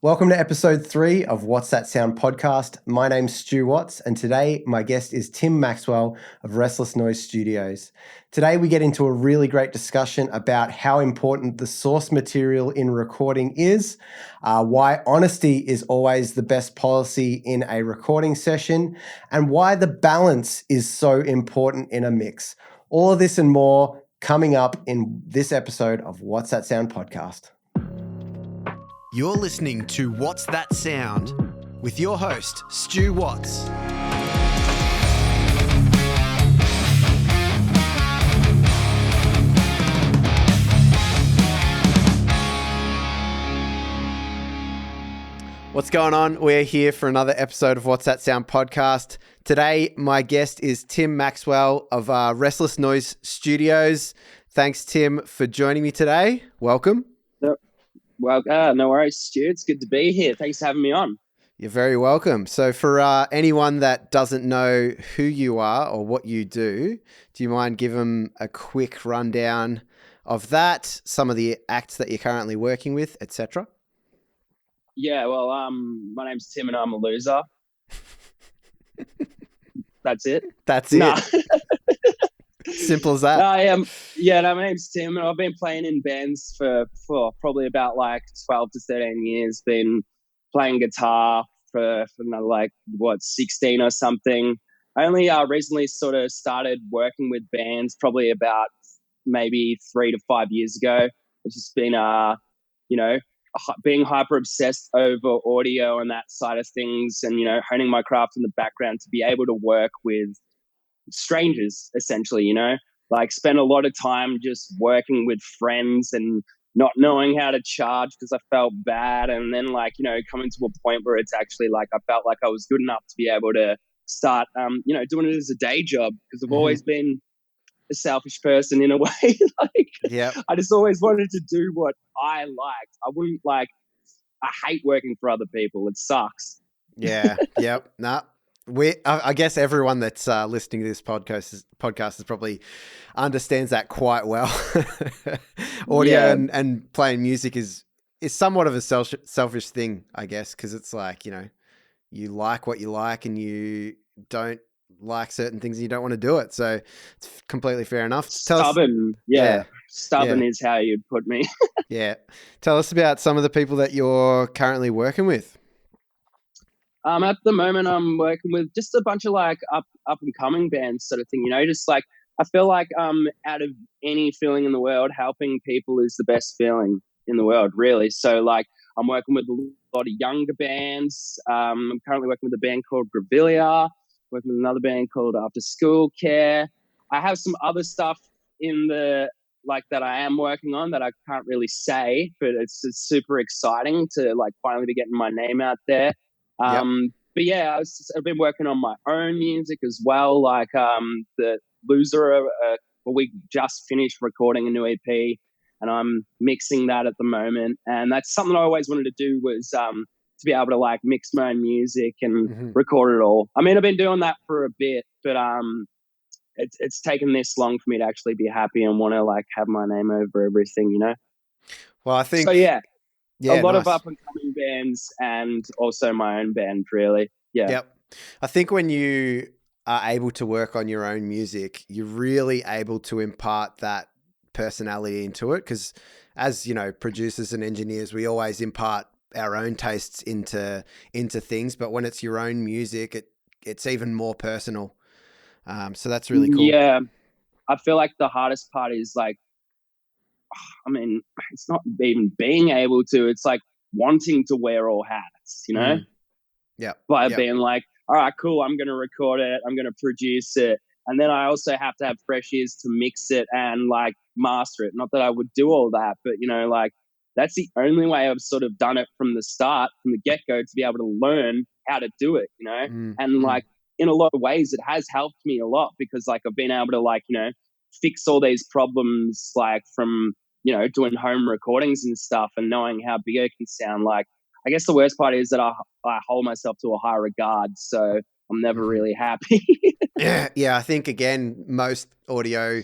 Welcome to episode 3 of What's That Sound podcast. My name's Stu Watts, and today my guest is Tim Maxwell of Restless Noise Studios. Today we get into a really great discussion about how important the source material in recording is, why honesty is always the best policy in a recording session, and why the balance is so important in a mix. All of this and more coming up in this episode of What's That Sound podcast. You're listening to What's That Sound with your host, Stu Watts. What's going on? We're here for another episode of What's That Sound podcast. Today, my guest is Tim Maxwell of Restless Noise Studios. Thanks, Tim, for joining me today. Welcome. Well, no worries, Stu. It's good to be here. Thanks for having me on. You're very welcome. So for anyone that doesn't know who you are or what you do you mind giving them a quick rundown of that, some of the acts that you're currently working with, etc.? Yeah, well, my name's Tim and I'm a loser. That's it? That's it? Simple as that. My name's Tim, and I've been playing in bands for probably about 12 to 13 years. Been playing guitar for 16 or something. I only recently sort of started working with bands probably about maybe 3 to 5 years ago. It's just been being hyper obsessed over audio and that side of things, and honing my craft in the background to be able to work with strangers, essentially, spend a lot of time just working with friends and not knowing how to charge because I felt bad, and then coming to a point where it's actually I felt like I was good enough to be able to start doing it as a day job, because I've always been a selfish person in a way. I just always wanted to do what I liked. I hate working for other people. It sucks. Yeah. Yep. Nah. I guess everyone that's listening to this podcast is probably understands that quite well. Audio and playing music is somewhat of a selfish thing, I guess, because it's you like what you like and you don't like certain things and you don't want to do it. So it's completely fair enough. Stubborn. Stubborn is how you'd put me. Yeah. Tell us about some of the people that you're currently working with. At the moment, I'm working with just a bunch of up and coming bands, sort of thing. I feel like out of any feeling in the world, helping people is the best feeling in the world, really. So I'm working with a lot of younger bands. I'm currently working with a band called Grevillea, working with another band called After School Care. I have some other stuff in the that I am working on that I can't really say, but it's super exciting to finally be getting my name out there. Yep. But yeah, I've been working on my own music as well. The Loser, we just finished recording a new EP, and I'm mixing that at the moment. And that's something I always wanted to do, was to be able to mix my own music and record it all. I mean, I've been doing that for a bit, but it's taken this long for me to actually be happy and want to have my name over everything, Well, I think so. Yeah, a lot nice. of up and coming bands, and also my own band, really. Yeah. Yep. I think when you are able to work on your own music, you're really able to impart that personality into it. Because as producers and engineers, we always impart our own tastes into things. But when it's your own music, it's even more personal. So that's really cool. Yeah. I feel like the hardest part is it's not even being able to, it's wanting to wear all hats, Yeah. Being all right, cool, I'm going to record it, I'm going to produce it. And then I also have to have fresh ears to mix it and master it. Not that I would do all that, but that's the only way I've sort of done it from the start, from the get-go, to be able to learn how to do it, And in a lot of ways, it has helped me a lot, because I've been able to fix all these problems from doing home recordings and stuff, and knowing how big it can sound. I guess the worst part is that I hold myself to a high regard, so I'm never really happy. Yeah. I think again, most audio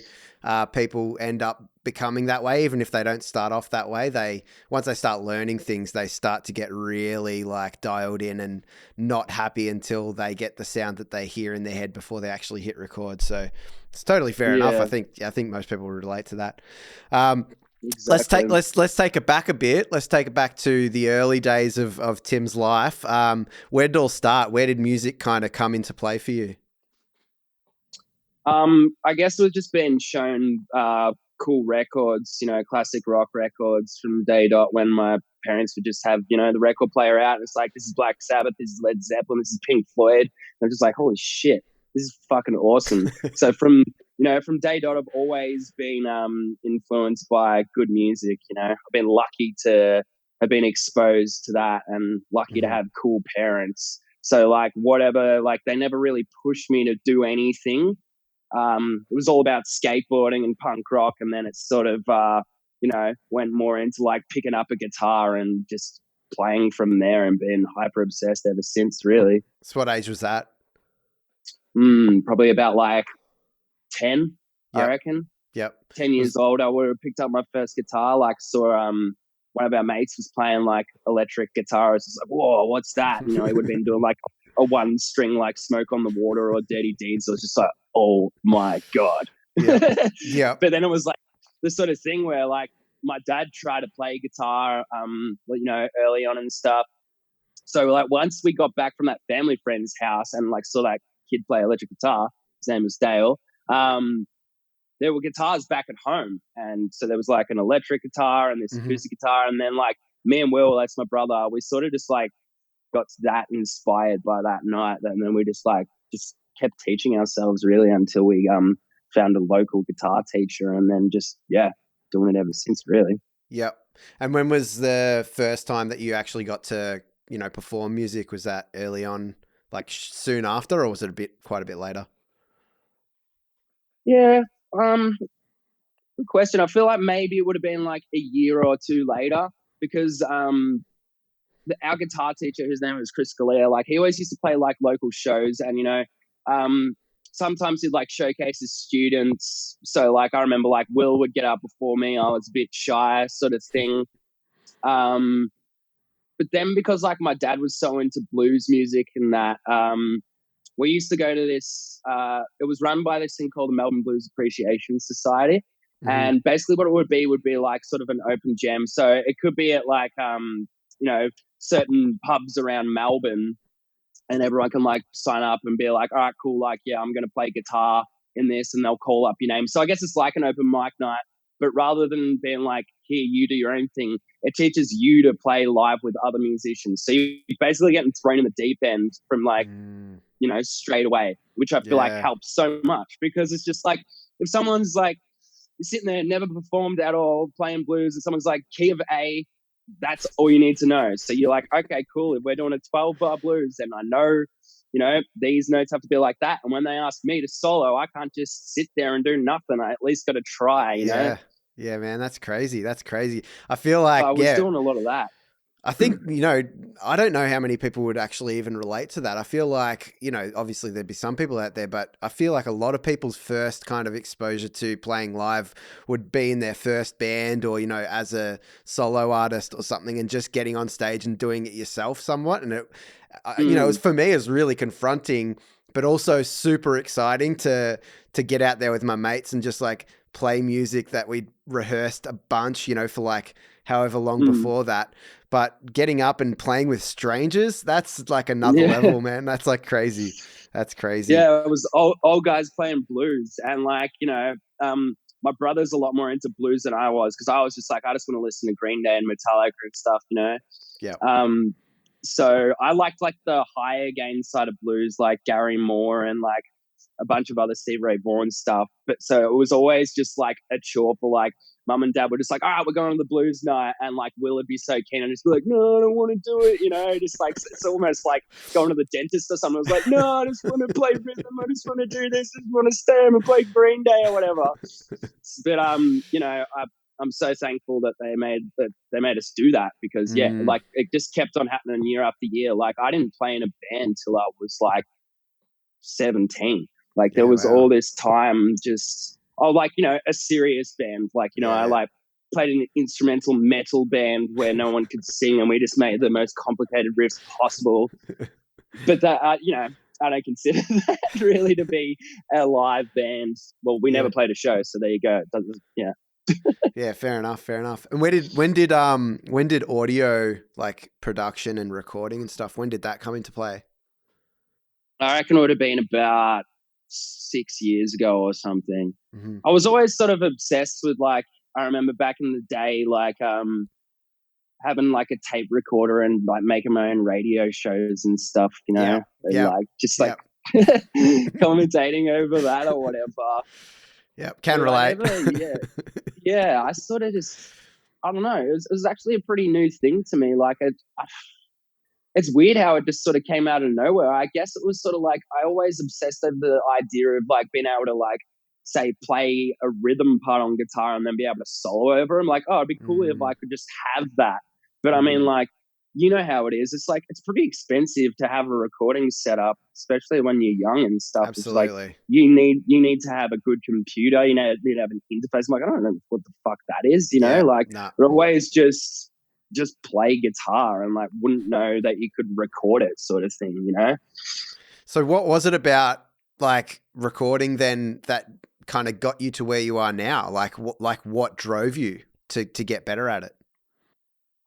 people end up becoming that way, even if they don't start off that way. Once they start learning things, they start to get really like dialed in and not happy until they get the sound that they hear in their head before they actually hit record. So it's totally fair enough. I think most people relate to that. Exactly. Let's take it back a bit. Let's take it back to the early days of Tim's life. Where did it all start? Where did music kind of come into play for you? I guess we've just been shown cool records, classic rock records from day dot when my parents would just have, the record player out. And it's like, this is Black Sabbath, this is Led Zeppelin, this is Pink Floyd. And I'm just like, holy shit, this is fucking awesome. So from day dot, I've always been influenced by good music. I've been lucky to have been exposed to that and lucky to have cool parents. So like whatever, like they never really pushed me to do anything. It was all about skateboarding and punk rock, and then it sort of went more into like picking up a guitar and just playing from there and being hyper obsessed ever since, really. So what age was that? Probably about like 10. Yep. I reckon. Yep. 10 years old, I would have picked up my first guitar. Like saw one of our mates was playing like electric guitar. It's like, whoa, what's that? He would have been doing like a one string like Smoke on the Water or Dirty Deeds. So it was just like, oh my God. Yeah. But then it was like the sort of thing where like my dad tried to play guitar, early on and stuff. So like once we got back from that family friend's house and like saw that kid play electric guitar, his name was Dale. There were guitars back at home. And so there was like an electric guitar and this acoustic guitar. And then like me and Will, that's my brother, we sort of just like got that inspired by that night. And then we just kept teaching ourselves really until we found a local guitar teacher and then just, doing it ever since really. Yep. And when was the first time that you actually got to, perform music? Was that early on, like soon after, or was it quite a bit later? Yeah. Good question. I feel like maybe it would have been like a year or two later because our guitar teacher, whose name was Chris Galea, like he always used to play like local shows and, sometimes he'd like showcase his students. So like I remember like Will would get up before me. I was a bit shy sort of thing. But then because like my dad was so into blues music and that, we used to go to this, it was run by this thing called the Melbourne Blues Appreciation Society. And basically what it would be like sort of an open jam. So it could be at like, certain pubs around Melbourne and everyone can like sign up and be like, all right, cool. Like, yeah, I'm going to play guitar in this and they'll call up your name. So I guess it's like an open mic night, but rather than being like, here, you do your own thing, it teaches you to play live with other musicians. So you're basically getting thrown in the deep end from like, straight away, which I feel like helps so much because it's just like, if someone's like, you're sitting there, never performed at all, playing blues, and someone's like, key of A, that's all you need to know. So you're like, okay, cool. If we're doing a 12-bar blues, then I know, these notes have to be like that. And when they ask me to solo, I can't just sit there and do nothing. I at least got to try, you know? Yeah, man, that's crazy. That's crazy. I feel like, I was doing a lot of that. I think, I don't know how many people would actually even relate to that. I feel like, obviously there'd be some people out there, but I feel like a lot of people's first kind of exposure to playing live would be in their first band or, as a solo artist or something and just getting on stage and doing it yourself somewhat. And it, it was, for me, it was really confronting, but also super exciting to get out there with my mates and just like play music that we'd rehearsed a bunch, for like however long before that. But getting up and playing with strangers, that's like another level, man. That's like crazy. That's crazy. Yeah, it was old guys playing blues. And like, my brother's a lot more into blues than I was because I was just like, I just want to listen to Green Day and Metallica and stuff, Yeah. So I liked like the higher gain side of blues, like Gary Moore and like a bunch of other Steve Ray Vaughan stuff. But so it was always just like a chore for like mum and dad were just like, all right, we're going to the blues night. And like Will would be so keen and just be like, no, I don't want to do it. Just like it's almost like going to the dentist or something. I was like, no, I just want to play rhythm. I just want to do this. I just want to stay home and play Green Day or whatever. But I'm so thankful that they made us do that because like it just kept on happening year after year. Like I didn't play in a band till I was like 17. Like there was all this time just oh, like, you know, a serious band. Like, you know, I Yeah. like played in an instrumental metal band where no one could sing and we just made the most complicated riffs possible. But that, you know, I don't consider that really to be a live band. Well, we Yeah. never played a show, so there you go. Yeah. Yeah, fair enough, fair enough. And when did audio, like production and recording and stuff, when did that come into play? I reckon it would have been about 6 years ago or something. Hmm. I was always sort of obsessed with, like, I remember back in the day, like, having like a tape recorder and like making my own radio shows and stuff, you know, Yeah, and yeah, like just like yeah, commentating over that or whatever. yeah. Can But I relate. never, yeah, I sort of just, I don't know. It was actually a pretty new thing to me. Like, it's weird how it just sort of came out of nowhere. I guess it was sort of like I always obsessed over the idea of like being able to like say play a rhythm part on guitar and then be able to solo over. I'm like, oh, it'd be cool if I Mm, could just have that. But I mean, mm, like, you know how it is. It's like it's pretty expensive to have a recording setup, especially when you're young and stuff. It's like absolutely. you need to have a good computer. You know, you need to have an interface. I'm like, I don't know what the fuck that is. You know, Yeah, like nah. but always just play guitar and like wouldn't know that you could record it, sort of thing, you know. So what was it about like recording then that kind of got you to where you are now? Like what drove you to get better at it?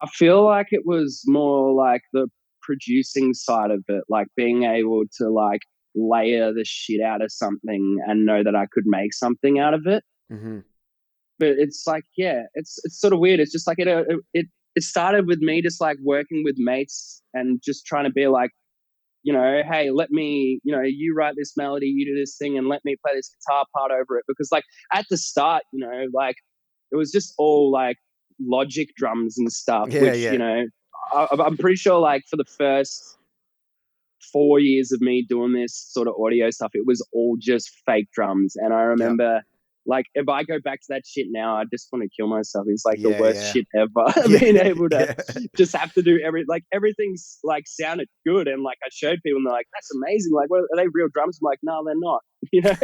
I feel like it was more like the producing side of it, like being able to like layer the shit out of something and know that I could make something out of it. Hmm. But it's like, yeah, it's sort of weird. It's just like it started with me just like working with mates and just trying to be like, you know, hey, let me, you know, you write this melody, you do this thing, and let me play this guitar part over it. Because, like, at the start, you know, like, it was just all like logic drums and stuff, Yeah, which, you yeah, know, I'm pretty sure, like, for the first 4 years of me doing this sort of audio stuff, it was all just fake drums. And I yeah, remember, like, if I go back to that shit now, I just want to kill myself. It's like the yeah, worst yeah, shit ever. yeah, Being able to yeah, just have to do everything's like sounded good. And like I showed people and they're like, that's amazing. Like, what are they real drums? I'm like, no, they're not, you know?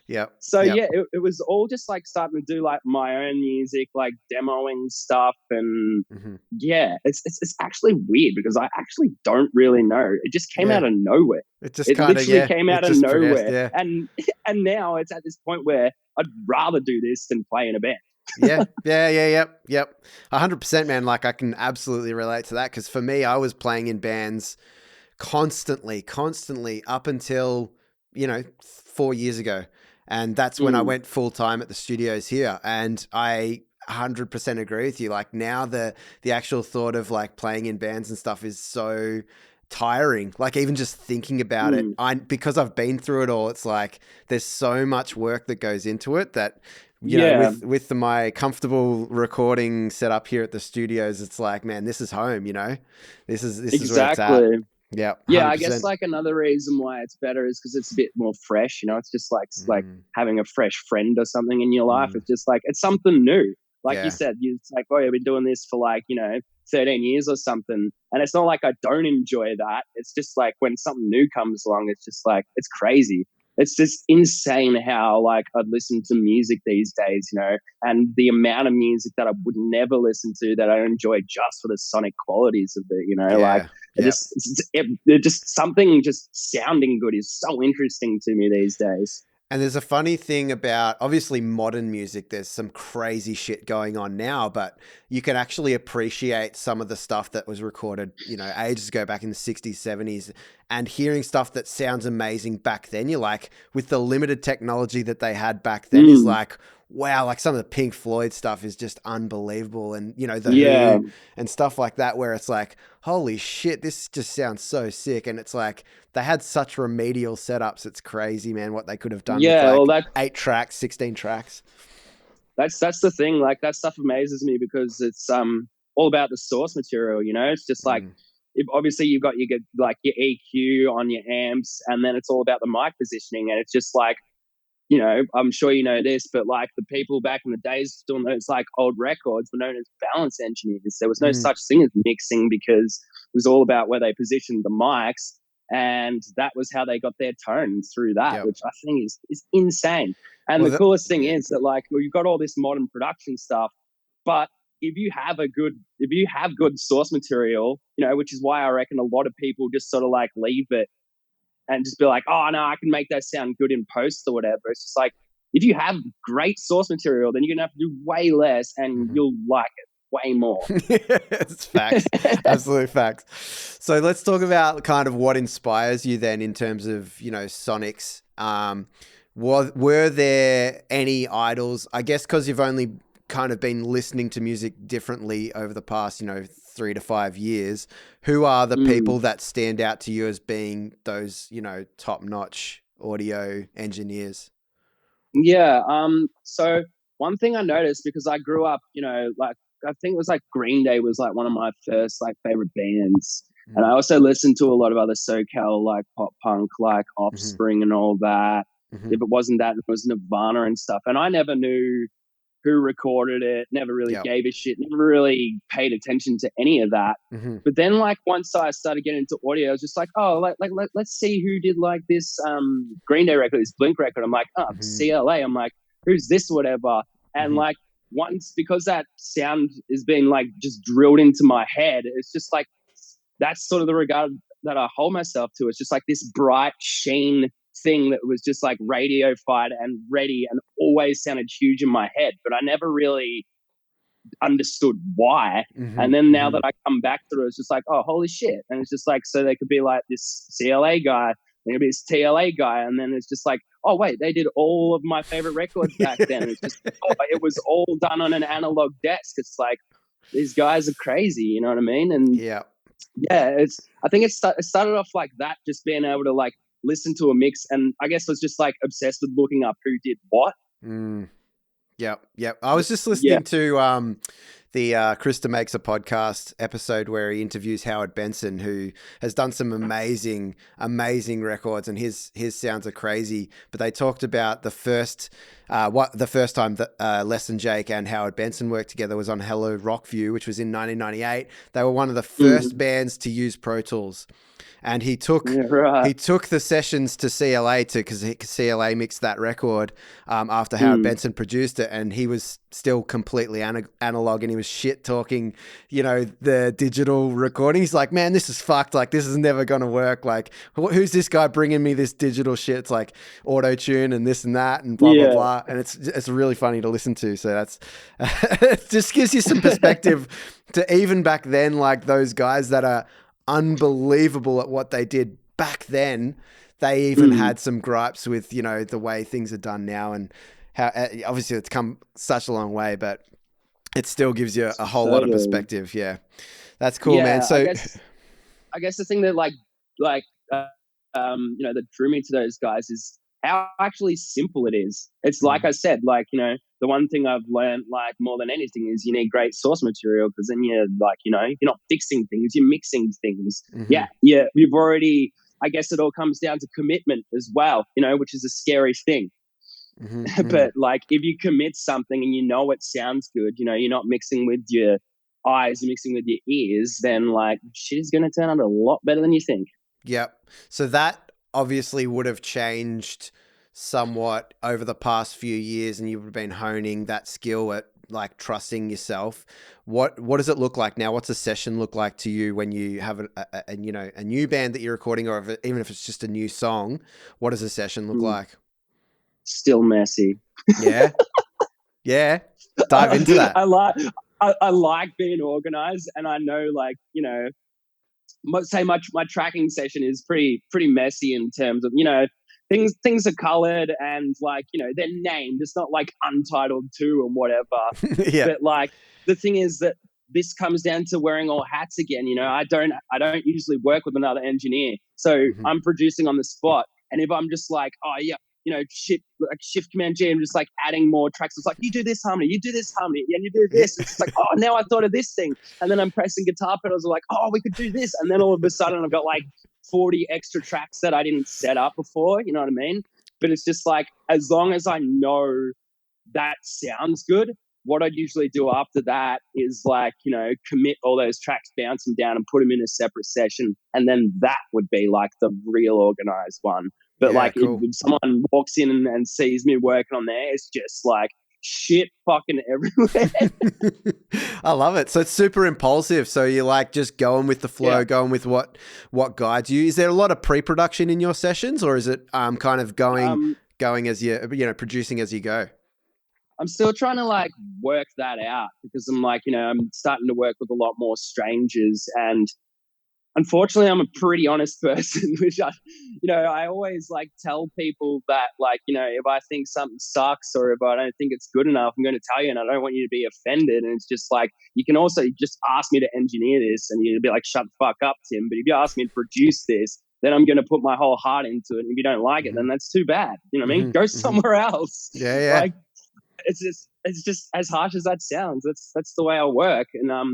yeah, So yeah. yeah, it was all just like starting to do like my own music, like demoing stuff, and Hmm. yeah, it's actually weird because I actually don't really know. It just came Yeah. out of nowhere. It just It kind of, literally yeah, came it out of just progressed. nowhere, Yeah. and now it's at this point where I'd rather do this than play in a band. Yeah, yeah, yeah, yep, yep. 100%, man. Like I can absolutely relate to that because for me, I was playing in bands constantly up until, 4 years ago. And that's when I Mm, went full time at the studios here. And I 100% agree with you. Like now the actual thought of like playing in bands and stuff is so tiring. Like even just thinking about it, mm. because I've been through it all, it's like there's so much work that goes into it that Yeah, with my comfortable recording setup here at the studios, it's like, man, this is home, this is where it's at. exactly. Yeah, Yeah, I guess 100%. like another reason why it's better is because it's a bit more fresh. You know, it's just like Mm, having a fresh friend or something in your life. mm, It's just like it's something new. Like you yeah, said, it's like, oh, you've been doing this for like 13 years or something, and it's not like I don't enjoy that. It's just like when something new comes along, it's just like it's crazy. It's just insane how like I'd listen to music these days, and the amount of music that I would never listen to that I enjoy just for the sonic qualities of it. Like yeah, yeah. it just something just sounding good is so interesting to me these days. And there's a funny thing about obviously modern music. There's some crazy shit going on now, but you can actually appreciate some of the stuff that was recorded, ages ago back in the 60s, 70s, and hearing stuff that sounds amazing back then. You're like, with the limited technology that they had back then, is Mm, like, wow, like some of the Pink Floyd stuff is just unbelievable. And, the yeah, Who and stuff like that, where it's like, holy shit, this just sounds so sick. And it's like, they had such remedial setups. It's crazy, man, what they could have done with yeah. Well, like 8 tracks, 16 tracks. that's the thing. Like that stuff amazes me because it's all about the source material. It's just like Mm, obviously you've got like your EQ on your amps, and then it's all about the mic positioning, and it's just like I'm sure you know this, but like the people back in the days doing those like old records were known as balance engineers. There was no mm, such thing as mixing because it was all about where they positioned the mics. And that was how they got their tone through that, Yep. which I think is insane. And Well, the coolest thing is that, like, well, you've got all this modern production stuff, but if you have good source material, which is why I reckon a lot of people just sort of like leave it and just be like, oh no, I can make that sound good in post or whatever. It's just like, if you have great source material, then you're gonna have to do way less and you'll like it way more. It's facts. Absolute facts. So let's talk about kind of what inspires you then in terms of, sonics. Were there any idols? I guess because you've only kind of been listening to music differently over the past, 3 to 5 years. Who are the people that stand out to you as being those, top-notch audio engineers? Yeah. So one thing I noticed, because I grew up, like, I think it was like Green Day was like one of my first like favorite bands. And I also listened to a lot of other SoCal like pop punk, like Offspring and all that. If it wasn't that, it was Nirvana and stuff. And I never knew who recorded it, never really gave a shit, never really paid attention to any of that. But then, like, once I started getting into audio, I was just like, oh, let's see who did like this Green Day record, this Blink record. I'm like, oh, CLA. I'm like, who's this, whatever? And like, once, because that sound is being like just drilled into my head, it's just like, that's sort of the regard that I hold myself to. It's just like this bright sheen thing that was just like radiofied and ready and always sounded huge in my head, but I never really understood why. And then now that I come back to it, it's just like, oh, holy shit. And it's just like, so they could be like this CLA guy, maybe this TLA guy, and then it's just like, oh wait, they did all of my favorite records back then. It's just, it was all done on an analog desk. It's like, these guys are crazy, you know what I mean? And yeah, I think it started off like that, just being able to like listen to a mix, and I guess I was just like obsessed with looking up who did what. Yep. I was just listening to the Krista Makes a Podcast episode where he interviews Howard Benson, who has done some amazing records, and his sounds are crazy. But they talked about the first time that Less Than Jake and Howard Benson worked together was on Hello Rockview, which was in 1998. They were one of the first bands to use Pro Tools. And he took the sessions to CLA because CLA mixed that record after Howard Benson produced it, and he was still completely analog, and he was shit talking, the digital recording. He's like, man, this is fucked. Like, this is never gonna work. Like, who's this guy bringing me this digital shit? It's like auto tune and this and that and blah blah blah. And it's really funny to listen to. So that's it just gives you some perspective to even back then, like those guys that are unbelievable at what they did back then. They even had some gripes with, the way things are done now, and how obviously it's come such a long way, but it still gives you a whole lot of perspective. Yeah, that's cool, man. So I guess the thing that that drew me to those guys is how actually simple it is. It's like I said, like, the one thing I've learned, like, more than anything, is you need great source material, because then you're like, you're not fixing things, you're mixing things. You've already, I guess it all comes down to commitment as well, which is a scary thing. But like, if you commit something and it sounds good, you're not mixing with your eyes, you're mixing with your ears, then like shit is going to turn out a lot better than you think. Yep. So that obviously would have changed somewhat over the past few years, and you've been honing that skill at like trusting yourself. What does it look like now? What's a session look like to you when you have a new band that you're recording, or even if it's just a new song? What does a session look like? Still messy. Yeah. Dive into that. I like being organized, and I know, like, say my tracking session is pretty messy in terms of, things are colored and, like, they're named. It's not like Untitled 2 or whatever. But like, the thing is that this comes down to wearing all hats again. I don't usually work with another engineer, so I'm producing on the spot. And if I'm just like, oh yeah, shift command G, I'm just like adding more tracks. It's like, you do this harmony, you do this harmony, and you do this. It's like, oh, now I thought of this thing. And then I'm pressing guitar pedals, like, oh, we could do this. And then all of a sudden I've got like 40 extra tracks that I didn't set up before. You know what I mean? But it's just like, as long as I know that sounds good, what I'd usually do after that is like, commit all those tracks, bounce them down and put them in a separate session. And then that would be like the real organized one. But Yeah, like cool. if someone walks in and sees me working on there, it's just like shit fucking everywhere. I love it. So it's super impulsive. So you're like just going with the flow, going with what guides you. Is there a lot of pre-production in your sessions, or is it kind of going as you producing as you go? I'm still trying to like work that out because I'm like, I'm starting to work with a lot more strangers, and unfortunately I'm a pretty honest person, which I always like tell people that like, if I think something sucks or if I don't think it's good enough, I'm going to tell you, and I don't want you to be offended. And it's just like, you can also just ask me to engineer this and you'd be like, shut the fuck up, Tim. But if you ask me to produce this, then I'm going to put my whole heart into it. And if you don't like it, then that's too bad. You know what I mean? Go somewhere else. Yeah. Like, it's just as harsh as that sounds. That's the way I work. And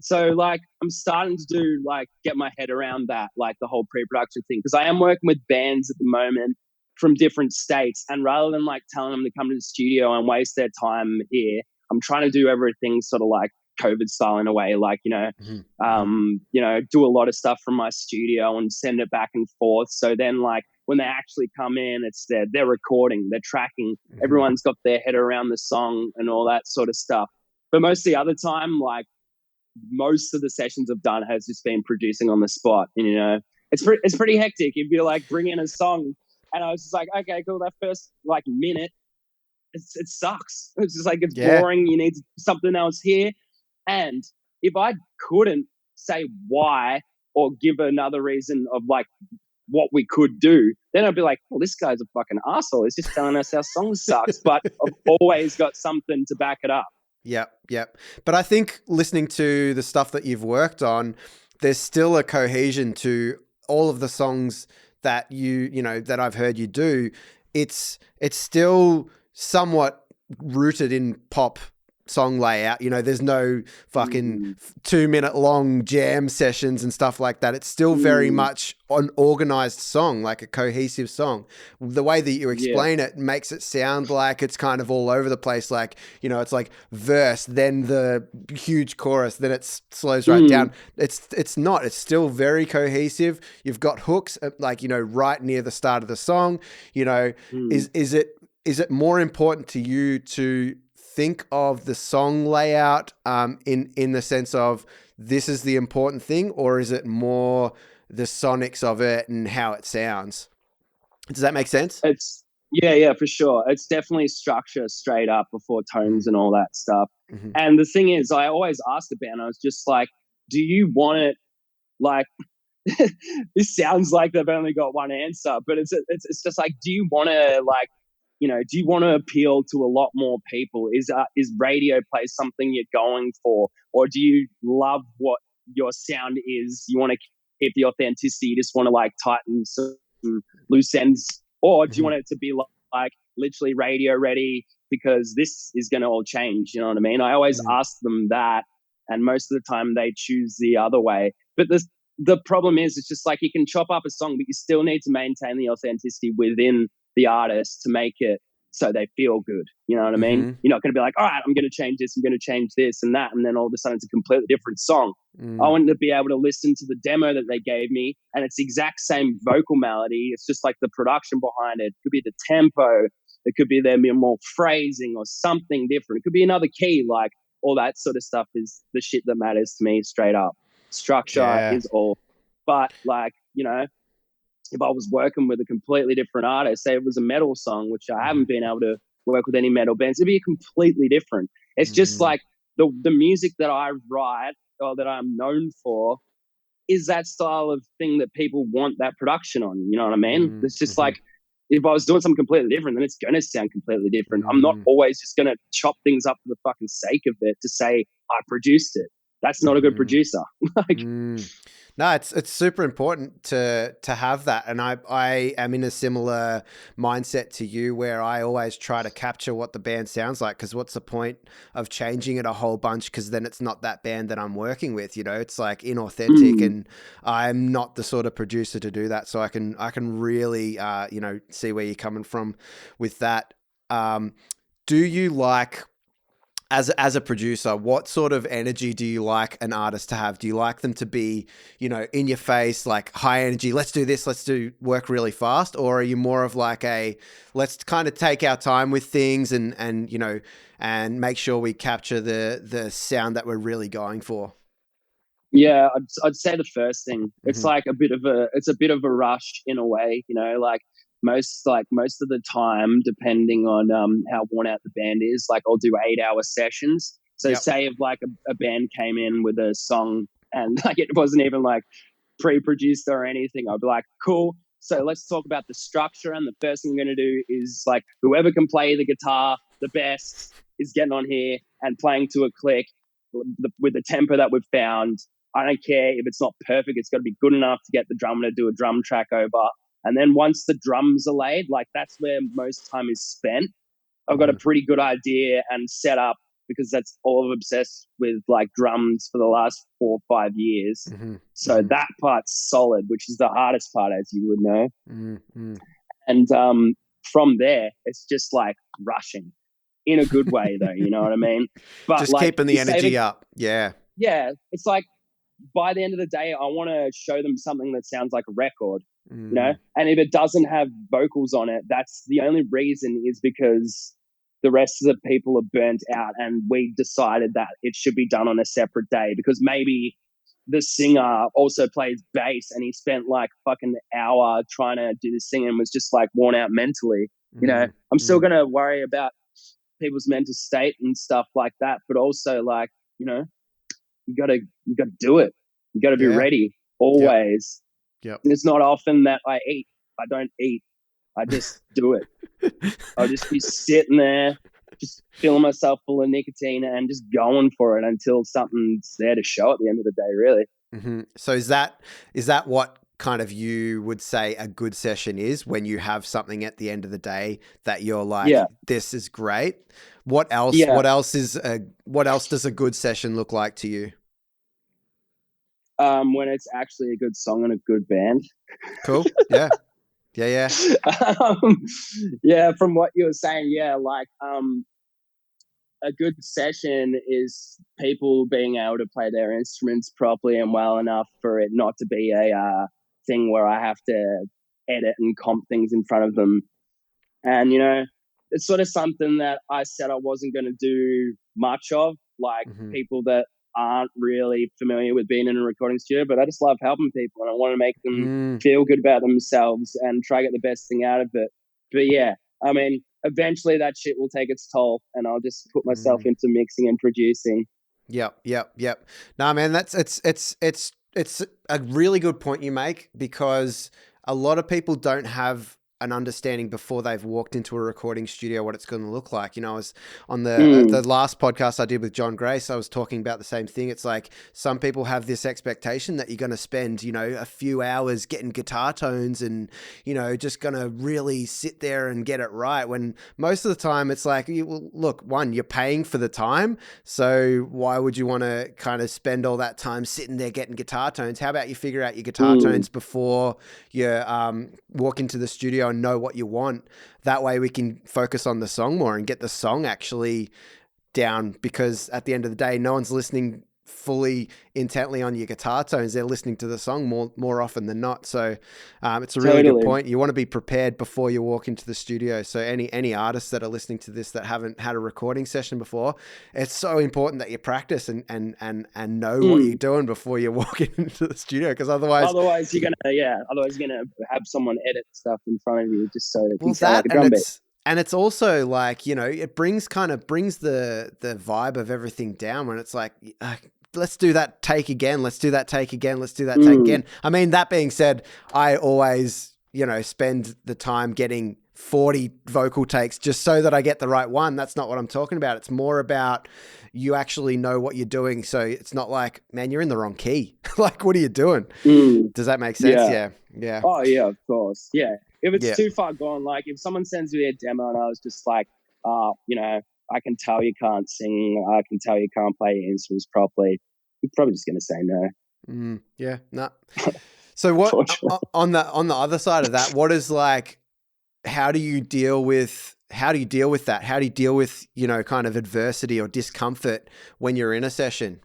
so like I'm starting to do like get my head around that, like the whole pre-production thing, because I am working with bands at the moment from different states, and rather than like telling them to come to the studio and waste their time here, I'm trying to do everything sort of like COVID style in a way, like do a lot of stuff from my studio and send it back and forth. So then like when they actually come in, it's they're recording, they're tracking, everyone's got their head around the song and all that sort of stuff. But most of the other time, like most of the sessions I've done has just been producing on the spot. And it's pretty hectic if you like bring in a song, and I was just like, okay, cool, that first like minute it sucks. It's just like it's boring. You need something else here. And if I couldn't say why or give another reason of like what we could do, then I'd be like, well, this guy's a fucking asshole. He's just telling us our song sucks. But I've always got something to back it up. Yep. But I think listening to the stuff that you've worked on, there's still a cohesion to all of the songs that that I've heard you do. It's still somewhat rooted in pop song layout. There's no fucking 2-minute long jam sessions and stuff like that. It's still very much an organized song, like a cohesive song. The way that you explain it makes it sound like it's kind of all over the place. Like, it's like verse, then the huge chorus, then it slows right down. It's not, it's still very cohesive. You've got hooks, like, right near the start of the song. Is it more important to you to think of the song layout in the sense of this is the important thing, or is it more the sonics of it and how it sounds? Does that make sense? It's yeah, for sure. It's definitely structure straight up before tones and all that stuff. And the thing is, I always ask the band, I was just like, do you want it like this sounds like they've only got one answer, but it's just like, do you want to like, do you want to appeal to a lot more people? Is radio play something you're going for? Or do you love what your sound is? You want to keep the authenticity? You just want to like tighten some loose ends? Or do you want it to be like literally radio ready because this is going to all change? You know what I mean? I always ask them that, and most of the time they choose the other way. But the problem is, it's just like you can chop up a song, but you still need to maintain the authenticity within the artist to make it so they feel good. You know what I mean? You're not going to be like, all right, I'm going to change this, I'm going to change this and that, and then all of a sudden it's a completely different song. I want to be able to listen to the demo that they gave me, and it's the exact same vocal melody. It's just like the production behind it. It could be the tempo. It could be there more phrasing or something different. It could be another key. Like all that sort of stuff is the shit that matters to me straight up. Structure is all. But like, if I was working with a completely different artist, say it was a metal song, which I haven't been able to work with any metal bands, it'd be completely different. It's just like the music that I write or that I'm known for is that style of thing that people want that production on. You know what I mean? It's just like, if I was doing something completely different, then it's going to sound completely different. I'm not always just going to chop things up for the fucking sake of it to say I produced it. That's not a good producer. No, it's super important to have that. And I am in a similar mindset to you, where I always try to capture what the band sounds like, because what's the point of changing it a whole bunch, because then it's not that band that I'm working with. It's like inauthentic, and I'm not the sort of producer to do that. So I can really see where you're coming from with that. Do you like as a producer, what sort of energy do you like an artist to have? Do you like them to be, in your face, like high energy, let's do this, work really fast? Or are you more of like let's kind of take our time with things and make sure we capture the sound that we're really going for? Yeah, I'd say the first thing. It's Mm-hmm. like a bit of a rush in a way, like most of the time, depending on how worn out the band is, like I'll do 8-hour sessions. So Yep. say if like a band came in with a song and like it wasn't even like pre-produced or anything, I'd be like, cool. So let's talk about the structure. And the first thing I'm going to do is like whoever can play the guitar the best is getting on here and playing to a click with the tempo that we've found. I don't care if it's not perfect. It's got to be good enough to get the drummer to do a drum track over. And then once the drums are laid, like that's where most time is spent. I've got a pretty good idea and set up because that's all I've obsessed with, like drums for the last 4 or 5 years. Mm-hmm. So Mm-hmm. that part's solid, which is the hardest part, as you would know. Mm-hmm. And from there, it's just like rushing in a good way, though. You know what I mean? But Just like, keeping the energy up. Yeah. Yeah. It's like by the end of the day, I want to show them something that sounds like a record, And if it doesn't have vocals on it, that's the only reason is because the rest of the people are burnt out, and we decided that it should be done on a separate day because maybe the singer also plays bass and he spent like fucking hour trying to do the singing and was just like worn out mentally. I'm still going to worry about people's mental state and stuff like that, but also like, you gotta do it. You gotta be ready always. Yep. And it's not often that I eat. I don't eat. I just do it. I'll just be sitting there, just filling myself full of nicotine and just going for it until something's there to show at the end of the day, really. Mm-hmm. So is that what kind of you would say a good session is, when you have something at the end of the day that you're like, this is great? What else? Yeah. What else does a good session look like to you? When it's actually a good song and a good band. Cool. Yeah. Yeah. Yeah. From what you were saying, like a good session is people being able to play their instruments properly and well enough for it not to be a thing where I have to edit and comp things in front of them. And, it's sort of something that I said I wasn't going to do much of, like people that aren't really familiar with being in a recording studio, but I just love helping people and I want to make them feel good about themselves and try to get the best thing out of it. But yeah, I mean, eventually that shit will take its toll and I'll just put myself into mixing and producing. Yep. No, man, it's a really good point you make, because a lot of people don't have an understanding before they've walked into a recording studio what it's going to look like. I was on the last podcast I did with John Grace, I was talking about the same thing. It's like some people have this expectation that you're going to spend, a few hours getting guitar tones and, just going to really sit there and get it right, when most of the time it's like, look, one, you're paying for the time, so why would you want to kind of spend all that time sitting there getting guitar tones? How about you figure out your guitar tones before you walk into the studio and know what you want? That way we can focus on the song more and get the song actually down, because at the end of the day, no one's listening fully intently on your guitar tones. They're listening to the song more often than not. So it's a really good point. You want to be prepared before you walk into the studio. So any artists that are listening to this that haven't had a recording session before, it's so important that you practice and know what you're doing before you walk into the studio, because otherwise you're gonna have someone edit stuff in front of you just so it can sound like a drum beat. And it's also like, it brings the vibe of everything down when it's like, let's do that take again. Let's do that take again. Let's do that take again. I mean, that being said, I always, spend the time getting 40 vocal takes just so that I get the right one. That's not what I'm talking about. It's more about you actually know what you're doing. So it's not like, man, you're in the wrong key. Like, what are you doing? Does that make sense? Yeah. Oh yeah, of course. Yeah. If it's too far gone, like if someone sends me a demo and I was just like, I can tell you can't sing, I can tell you can't play your instruments properly, I'm probably just going to say no. Yeah, no. So what, on the other side of that, what is like, how do you deal with how do you deal with that? How do you deal with, you know, kind of adversity or discomfort when you're in a session?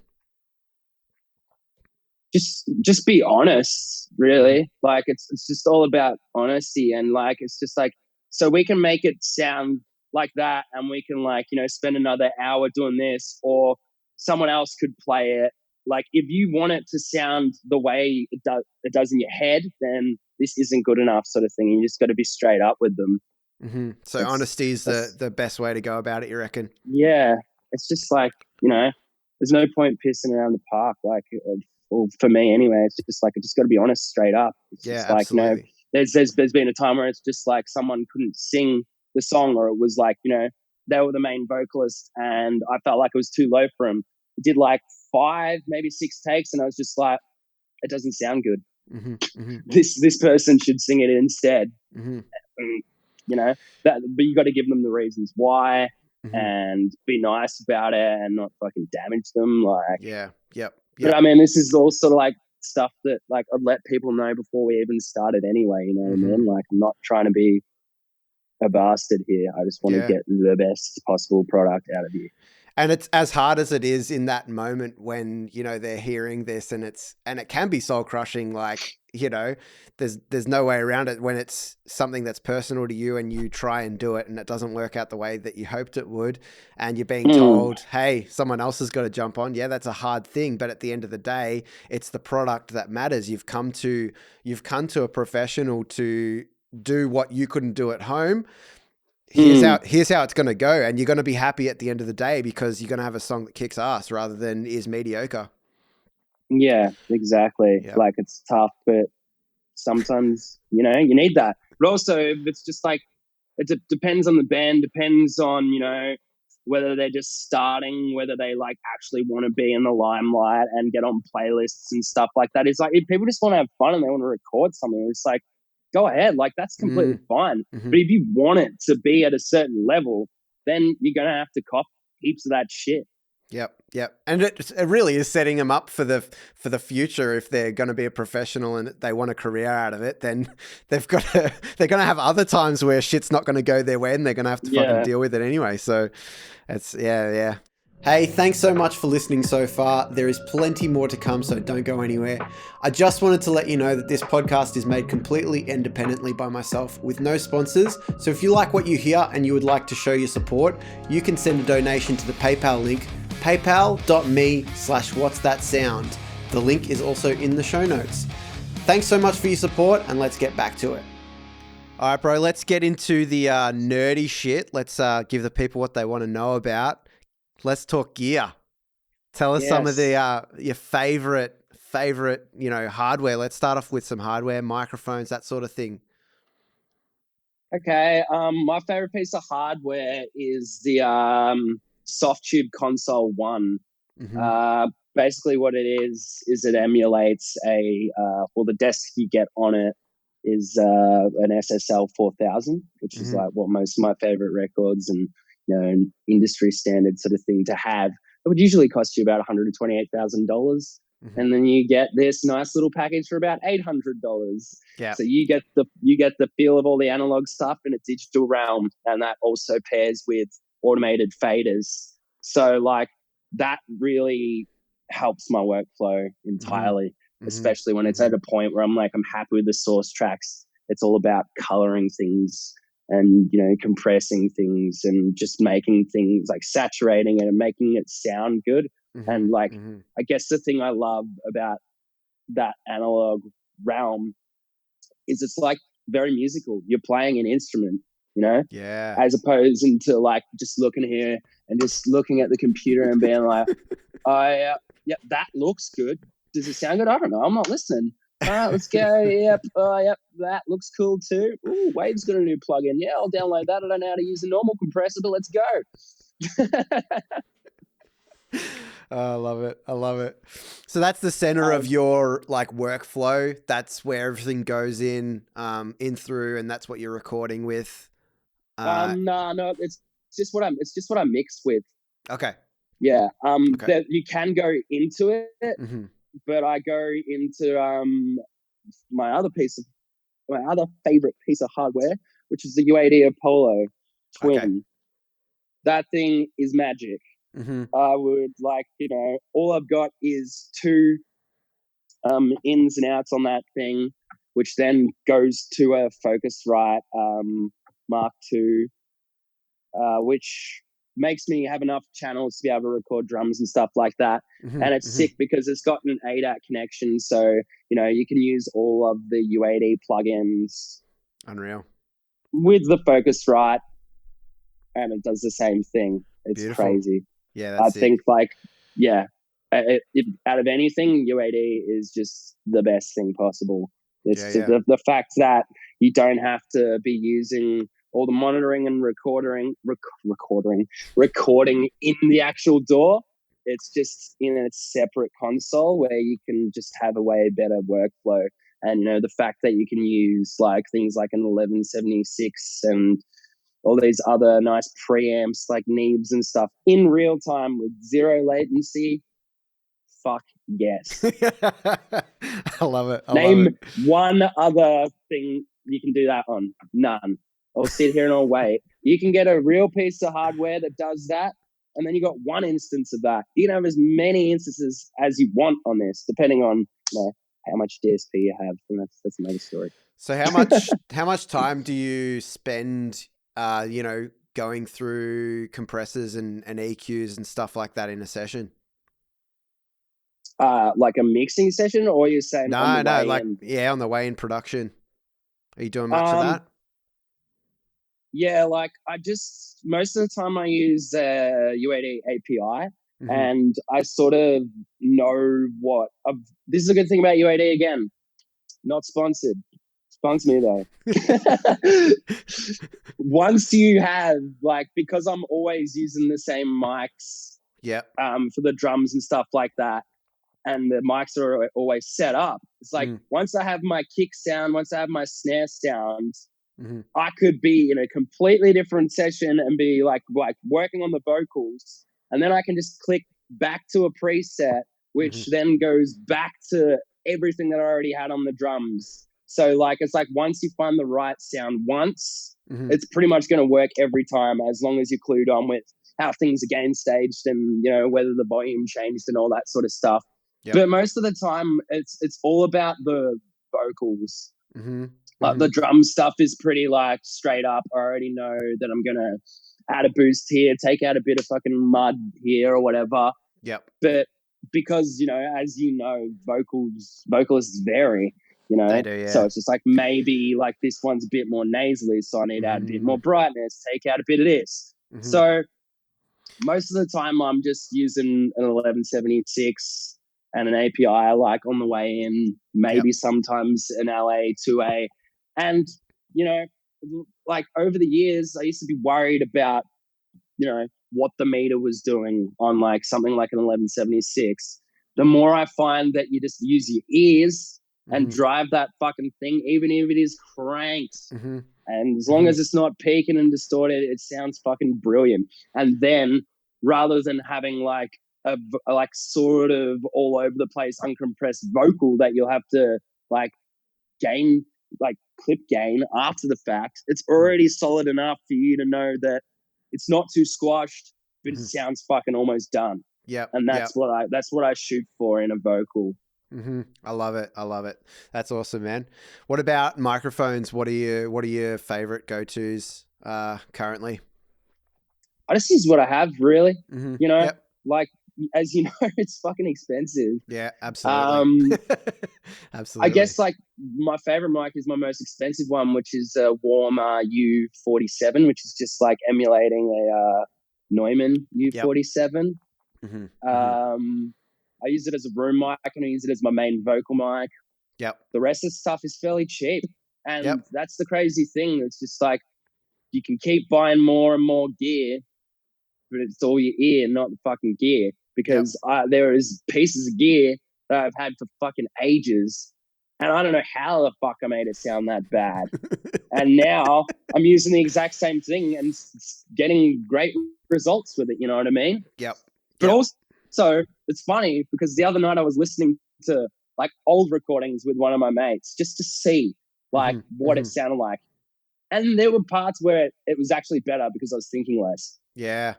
Just be honest, really. Like it's just all about honesty, and like it's just like, so we can make it sound like that, and we can, like, you know, spend another hour doing this, or someone else could play it. Like, if you want it to sound the way it does in your head, then this isn't good enough, sort of thing. You just got to be straight up with them. Mm-hmm. So That's honesty is that's the best way to go about it, you reckon? Yeah, it's just like, you know, there's no point pissing around the park. Like, well, for me anyway, it's just like, I just got to be honest, straight up. It's Yeah, just like, you know, absolutely. there's been a time where it's just like someone couldn't sing the song, or it was like, you know, they were the main vocalist, and I felt like it was too low for him. I did like 5, maybe 6 takes, and I was just like, it doesn't sound good. Mm-hmm. Mm-hmm. This person should sing it instead. Mm-hmm. And, you know, that, but you got to give them the reasons why, Mm-hmm. and be nice about it, and not fucking damage them. Like, Yeah. Yep. but Yep. I mean, this is also like stuff that, like, I'd let people know before we even started anyway. You know what I Mm-hmm. mean? Like, I'm not trying to be a bastard here. I just want to Yeah. get the best possible product out of you. And it's as hard as it is in that moment when, you know, they're hearing this, and it can be soul crushing. Like, you know, there's no way around it when it's something that's personal to you and you try and do it and it doesn't work out the way that you hoped it would. And you're being told, hey, someone else has got to jump on. Yeah, that's a hard thing. But at the end of the day, it's the product that matters. You've come to a professional to do what you couldn't do at home. Here's how it's going to go, and you're going to be happy at the end of the day because you're going to have a song that kicks ass rather than is mediocre. Yeah, exactly. Yeah. Like, it's tough, but sometimes, you know, you need that. But also, it's just like, depends on the band, depends on, you know, whether they're just starting, whether they like actually want to be in the limelight and get on playlists and stuff like that. It's like, if people just want to have fun and they want to record something, it's like, go ahead. Like, that's completely fine. Mm-hmm. But if you want it to be at a certain level, then you're going to have to cop heaps of that shit. Yep. And it really is setting them up for the future. If they're going to be a professional and they want a career out of it, then they're going to have other times where shit's not going to go their way and they're going to have to fucking deal with it anyway. So it's, yeah. Hey, thanks so much for listening so far. There is plenty more to come, so don't go anywhere. I just wanted to let you know that this podcast is made completely independently by myself with no sponsors. So if you like what you hear and you would like to show your support, you can send a donation to the PayPal link, paypal.me/whatsthatsound. The link is also in the show notes. Thanks so much for your support, and let's get back to it. All right, bro, let's get into the nerdy shit. Let's give the people what they want to know about. Let's talk gear. Tell us some of the your favorite, you know, hardware. Let's start off with some hardware, microphones, that sort of thing. Okay. My favorite piece of hardware is the Soft Tube Console 1. Mm-hmm. Basically what it is it emulates the desk you get on it is an SSL 4000, which is like what most of my favorite records and, you know, an industry standard sort of thing to have. It would usually cost you about $128,000. Mm-hmm. And then you get this nice little package for about $800. Yeah. So you get the feel of all the analog stuff in a digital realm, and that also pairs with automated faders. So like, that really helps my workflow entirely, especially when it's at a point where I'm like, I'm happy with the source tracks. It's all about coloring things and, you know, compressing things and just making things, like saturating it and making it sound good. And like, I guess the thing I love about that analog realm is it's like very musical. You're playing an instrument, you know? Yeah. As opposed to like just looking here and just looking at the computer and being like, oh, yeah, that looks good. Does it sound good? I don't know. I'm not listening. All right, let's go. Yep. Yep. That looks cool too. Ooh, Wave's got a new plugin. Yeah, I'll download that. I don't know how to use a normal compressor, but let's go. I love it. So that's the center of your like workflow. That's where everything goes in through, and that's what you're recording with. No, it's just what I mix with. Okay. Yeah. Okay. That you can go into it, but I go into my other favorite piece of hardware, which is the UAD Apollo, Okay. twin. That thing is magic. Mm-hmm. I would all I've got is two ins and outs on that thing, which then goes to a Focusrite Mark II, which makes me have enough channels to be able to record drums and stuff like that. Mm-hmm. And it's sick because it's got an ADAT connection, so you can use all of the U8E plugins. Unreal. With the Focusrite, and it does the same thing. It's Beautiful. crazy. Yeah, that's I think out of anything, U8E is just the best thing possible. It's the fact that you don't have to be using all the monitoring and recording in the actual DAW. It's just in a separate console where you can just have a way better workflow. And the fact that you can use things like an 1176 and all these other nice preamps like Neebs and stuff in real time with zero latency. Fuck yes. I love it. Name one other thing you can do that on. None. I'll sit here and I'll wait. You can get a real piece of hardware that does that, and then you got one instance of that. You can have as many instances as you want on this, depending on how much DSP you have, and that's another story. So how much time do you spend going through compressors and EQs and stuff like that in a session? Like a mixing session, or you're saying on the way in production. Are you doing much of that? Yeah, I just most of the time I use U8E API, and I sort of know what. This is a good thing about U8E again. Not sponsored. Sponsor me though. Once you have because I'm always using the same mics. Yep. For the drums and stuff like that, and the mics are always set up. It's once I have my kick sound, once I have my snare sound, I could be in a completely different session and be like working on the vocals, and then I can just click back to a preset, which then goes back to everything that I already had on the drums. So it's once you find the right sound once, it's pretty much going to work every time, as long as you're clued on with how things are gain staged and whether the volume changed and all that sort of stuff. Yep. But most of the time, it's all about the vocals. The drum stuff is pretty straight up. I already know that I'm gonna add a boost here, take out a bit of fucking mud here or whatever. Yep. But because as vocalists vary. They do, yeah. So it's just maybe this one's a bit more nasally, so I need to add a bit more brightness, take out a bit of this. So most of the time I'm just using an 1176 and an API on the way in, maybe sometimes an LA 2A. And, over the years, I used to be worried about, what the meter was doing on something like an 1176. The more I find that you just use your ears and drive that fucking thing, even if it is cranked. And as long as it's not peaking and distorted, it sounds fucking brilliant. And then rather than having a sort of all over the place uncompressed vocal that you'll have to gain clip gain after the fact, it's already solid enough for you to know that it's not too squashed, but it sounds fucking almost done. Yeah. And that's what I shoot for in a vocal. I love it. That's awesome, man. What about microphones? What are your favorite go-tos currently? I just use what I have, really. As you know, it's fucking expensive. Yeah, absolutely. Absolutely. I guess my favorite mic is my most expensive one, which is a Warmer U47, which is just emulating a Neumann U47. I use it as a room mic, and I use it as my main vocal mic. Yep. The rest of the stuff is fairly cheap, and that's the crazy thing. It's just you can keep buying more and more gear, but it's all your ear, not the fucking gear. Because there is pieces of gear that I've had for fucking ages, and I don't know how the fuck I made it sound that bad. And now I'm using the exact same thing and getting great results with it. You know what I mean? Yep. But also, it's funny because the other night I was listening to old recordings with one of my mates just to see what it sounded like. And there were parts where it was actually better because I was thinking less. Yeah.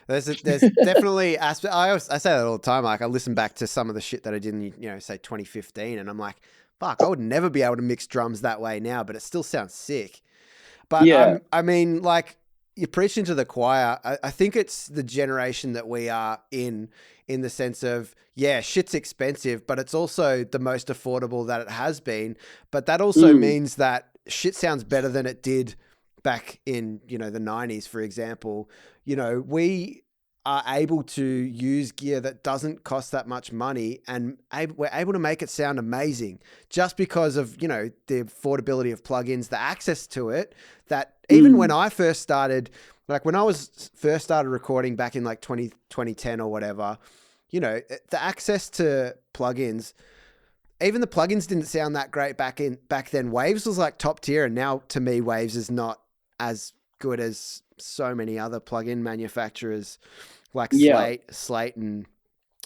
There's definitely aspect. I say that all the time. Like I listen back to some of the shit that I did in, say 2015, and I'm like, fuck, I would never be able to mix drums that way now, but it still sounds sick. But Yeah. I mean, like you're preaching to the choir. I think it's the generation that we are in the sense of, yeah, shit's expensive, but it's also the most affordable that it has been. But that also means that shit sounds better than it did back in, the 90s, for example. We are able to use gear that doesn't cost that much money, and we're able to make it sound amazing just because of, the affordability of plugins, the access to it, that even when I first started, like when I was first started recording back in like 2010 or whatever, the access to plugins, even the plugins didn't sound that great back then. Waves was like top tier, and now to me, Waves is not as good as so many other plugin manufacturers like Slate and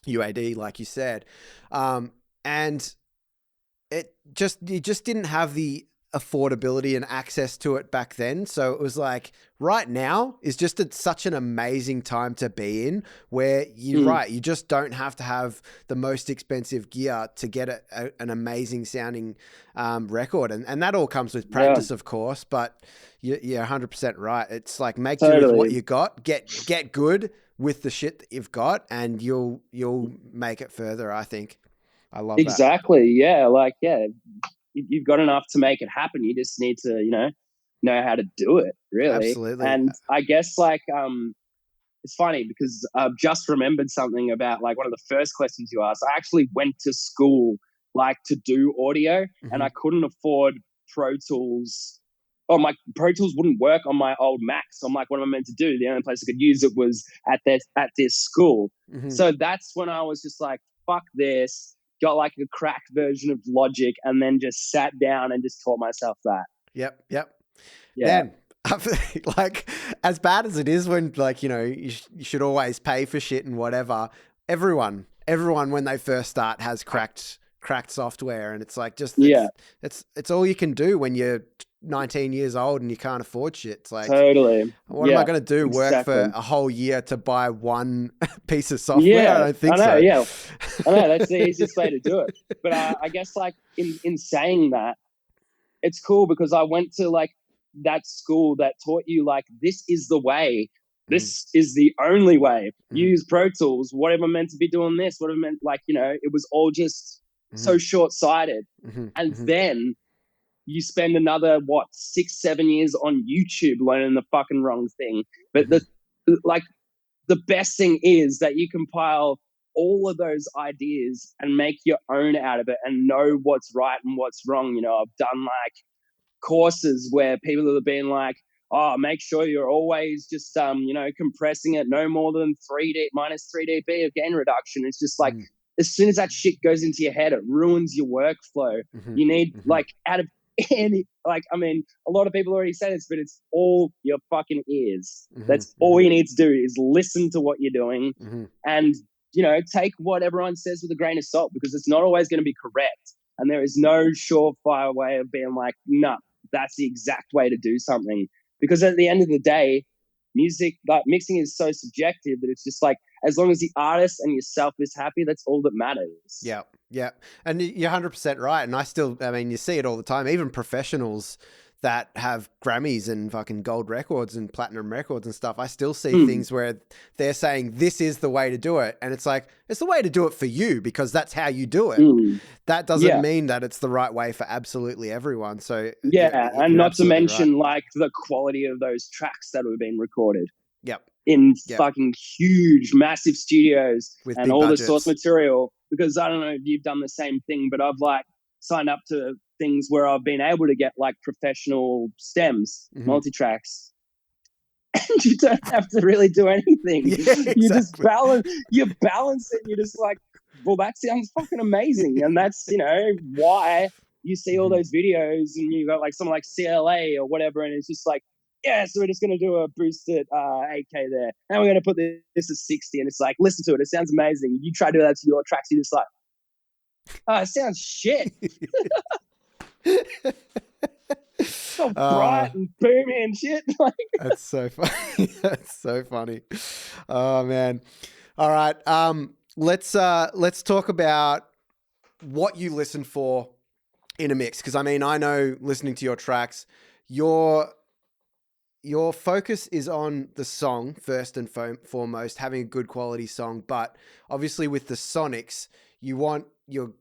UAD, like you said. And you just didn't have the affordability and access to it back then. So it was like right now is just such an amazing time to be in, where you just don't have to have the most expensive gear to get an amazing sounding record. And that all comes with practice, of course, but you're 100% right. It's like make do with what you got, get good with the shit that you've got, and you'll make it further, I think. I love that. Exactly. Yeah. Like, you've got enough to make it happen. You just need to, know how to do it, really. Absolutely. And I guess like, it's funny because I've just remembered something about like one of the first questions you asked. I actually went to school like to do audio, and I couldn't afford Pro Tools. Oh, my Pro Tools wouldn't work on my old Mac. So I'm like, what am I meant to do? The only place I could use it was at this school. So that's when I was just like, fuck this. Got like a cracked version of Logic, and then just sat down and just taught myself that. Yep. Yeah. Man, like as bad as it is when like, you should always pay for shit and whatever. Everyone when they first start has cracked software, and it's like just it's all you can do when you're 19 years old and you can't afford shit. It's like, totally. What am I going to do? Work for a whole year to buy one piece of software? I don't think so. Yeah, I know that's the easiest way to do it. But I guess like in saying that, it's cool because I went to like that school that taught you like this is the way. This is the only way. Use Pro Tools. Whatever meant to be doing this. Whatever meant like it was all just so short-sighted. And then you spend another 6-7 years on YouTube learning the fucking wrong thing. But the best thing is that you compile all of those ideas and make your own out of it and know what's right and what's wrong. I've done like courses where people have been like, oh, make sure you're always just compressing it no more than minus 3 dB of gain reduction. It's just like as soon as that shit goes into your head, it ruins your workflow. You need like out of any, like, I mean, a lot of people already say this, but it's all your fucking ears. That's all you need to do is listen to what you're doing and, take what everyone says with a grain of salt, because it's not always going to be correct. And there is no surefire way of being like, no, that's the exact way to do something. Because at the end of the day, music, like mixing is so subjective that it's just like, as long as the artist and yourself is happy, that's all that matters. Yeah. Yeah. And you're 100% right. And you see it all the time, even professionals that have Grammys and fucking gold records and platinum records and stuff. I still see things where they're saying this is the way to do it. And it's like, it's the way to do it for you because that's how you do it. That doesn't mean that it's the right way for absolutely everyone. So and not to mention right. like the quality of those tracks that have been recorded. Yep. In fucking huge, massive studios with and all budgets. the source material. Because I don't know if you've done the same thing, but I've like signed up to things where I've been able to get like professional stems, multi-tracks. And you don't have to really do anything. Yeah, exactly. You just balance it. You're just like, well, that sounds fucking amazing. And that's, why you see all those videos and you got like someone like CLA or whatever. And it's just like, yeah, so we're just going to do a boosted 8K there. And we're going to put this at 60. And it's like, listen to it. It sounds amazing. You try to do that to your tracks. You're just like, oh, it sounds shit. all Uh, bright and boomy and shit. Like, that's so funny. That's so funny. Oh man. All right. Let's talk about what you listen for in a mix. Because I mean, I know listening to your tracks, your focus is on the song first and foremost, having a good quality song. But obviously, with the sonics, you want your